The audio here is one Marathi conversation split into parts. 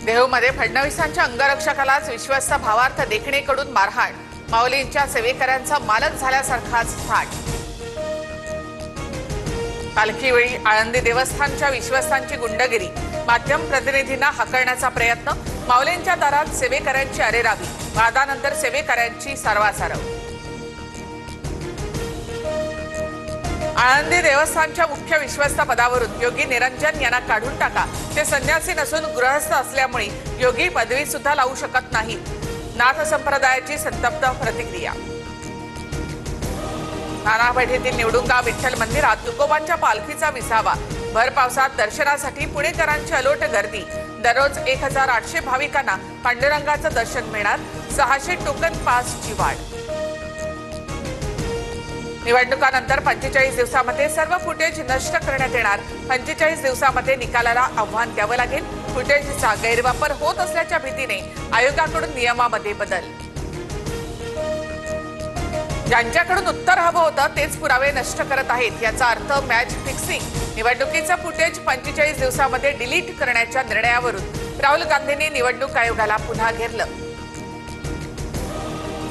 देहूमध्ये फडणवीसांच्या अंगरक्षकालाच विश्वस्त भावार्थ देखणेकडून मारहाण, माऊलींच्या सेवेकऱ्यांचा मालक झाल्यासारखाच थाट। पालखीवेळी आळंदी देवस्थानच्या विश्वस्तांची गुंडगिरी, माध्यम प्रतिनिधींना हाकलण्याचा प्रयत्न, माऊलींच्या दारात सेवेकऱ्यांची अरेरावी, वादानंतर सेवेकऱ्यांची सारवासारव। आळंदी देवस्थानच्या मुख्य विश्वस्त पदावरून योगी निरंजन यांना काढून टाका, ते संन्यासी नसून गृहस्थ असल्यामुळे योगी पदवी सुद्धा लावू शकत नाहीत, नाथ संप्रदायाची संतप्त प्रतिक्रिया। नाना पेठेतील निवडुंगा विठ्ठल मंदिरात तुकोबांच्या पालखीचा विसावा, भर पावसात दर्शनासाठी पुणेकरांची अलोट गर्दी, दररोज 1800 भाविकांना पांडुरंगाचं दर्शन मिळणार, 600 टोकन पासची वाढ। निवडणुकानंतर 45 दिवसांमध्ये सर्व फुटेज नष्ट करण्यात येणार, 45 दिवसांमध्ये निकालाला आव्हान द्यावं लागेल, फुटेजचा गैरवापर होत असल्याच्या भीतीने आयोगाकडून नियमामध्ये बदल। ज्यांच्याकडून उत्तर हवं होतं तेच पुरावे नष्ट करत आहेत, याचा अर्थ मॅच फिक्सिंग। निवडणुकीचं फुटेज 45 दिवसांमध्ये डिलीट करण्याच्या निर्णयावरून राहुल गांधींनी निवडणूक आयोगाला पुन्हा घेरलं।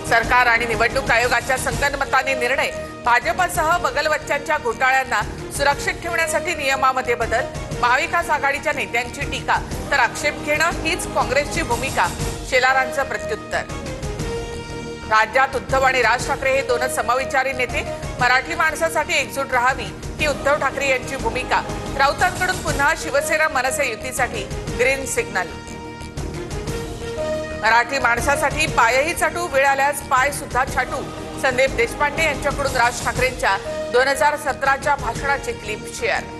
सरकार आणि निवडणूक आयोगाच्या संगनमताने निर्णय, भाजपसह बगलवच्च्यांच्या घोटाळ्यांना सुरक्षित ठेवण्यासाठी नियमामध्ये बदल, महाविकास आघाडीच्या नेत्यांची टीका तर आक्षेप घेणं हीच काँग्रेसची भूमिका, शेलारांचं प्रत्युत्तर। राज्यात उद्धव आणि राज ठाकरे हे दोनच समविचारी नेते, मराठी माणसासाठी एकजूट राहावी ही उद्धव ठाकरे यांची भूमिका, राऊतांकडून पुन्हा शिवसेना मनसे युतीसाठी ग्रीन सिग्नल। मराठी माणसासाठी पायही चाटू, वेळ आल्यास पाय सुद्धा छाटू, संदीप देशपांडे यांच्याकडून राज ठाकरेंच्या 2017च्या भाषणाचे क्लिप शेअर।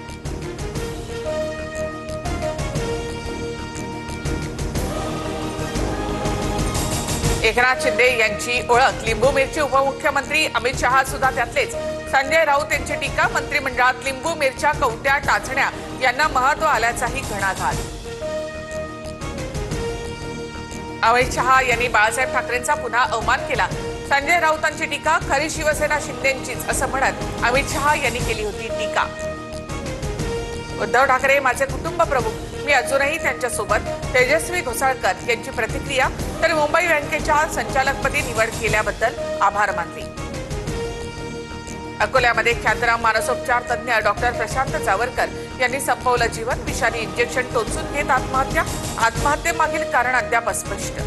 एकनाथ शिंदे यांची ओळख लिंबू मिरची, उपमुख्यमंत्री अमित शहा सुद्धा त्यातलेच, संजय राऊत यांची टीका, मंत्रिमंडळात लिंबू मिरच्या कवट्या टाचण्या यांना महत्व आल्याचाही घणाघात। अमित शहा यांनी बाळासाहेब ठाकरेंचा पुन्हा अवमान केला, संजय राऊतांची टीका, खरी शिवसेना शिंदेंचीच असं म्हणत अमित शहा यांनी केली होती टीका। उद्धव ठाकरे माझे कुटुंब प्रमुख, मी अजूनही त्यांच्यासोबत, तेजस्वी घोसाळकर यांची प्रतिक्रिया, तर मुंबई बँकेच्या संचालकपदी निवड केल्याबद्दल आभार मानले। अकोल्यामध्ये ख्यातनाम मानसोपचार तज्ज्ञ डॉक्टर प्रशांत जावरकर यांनी संपवलं जीवन, विषारी इंजेक्शन टोचून घेत आत्महत्या, आत्महत्येमागील कारण अद्याप अस्पष्ट।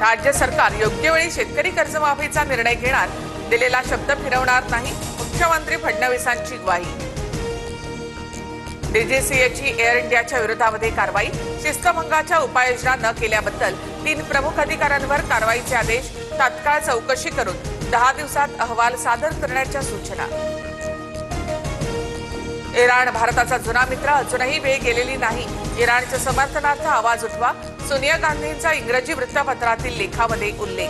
राज्य सरकार योग्य वेळी शेतकरी कर्जमाफीचा निर्णय घेणार, दिलेला शब्द फिरवणार नाही, मुख्यमंत्री फडणवीसांची ग्वाही। डीजीसीएची एअर इंडियाच्या विरोधामध्ये कारवाई, शिस्तभंगाच्या उपाययोजना न केल्याबद्दल 3 प्रमुख अधिकाऱ्यांवर कारवाईचे आदेश, तात्काळ चौकशी करून 10 दिवसात अहवाल सादर करण्याच्या सूचना। इराण भारताचा जुना मित्र, अजूनही वेळ गेलेली नाही, इराणच्या समर्थनार्थ आवाज उठवा, सोनिया गांधींचा इंग्रजी वृत्तपत्रातील लेखामध्ये उल्लेख।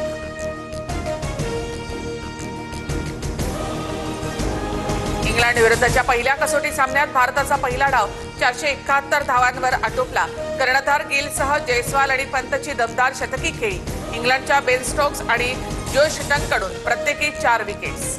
इंग्लंड विरुद्धच्या पहिल्या कसोटी सामन्यात भारताचा पहिला डाव 471 धावांवर आटोपला, कर्णधार गिलसह जयस्वाल आणि पंतची दमदार शतकी खेळी, इंग्लंडच्या बेन स्टोक्स आणि जो शटनकडून प्रत्येकी 4 विकेट्स।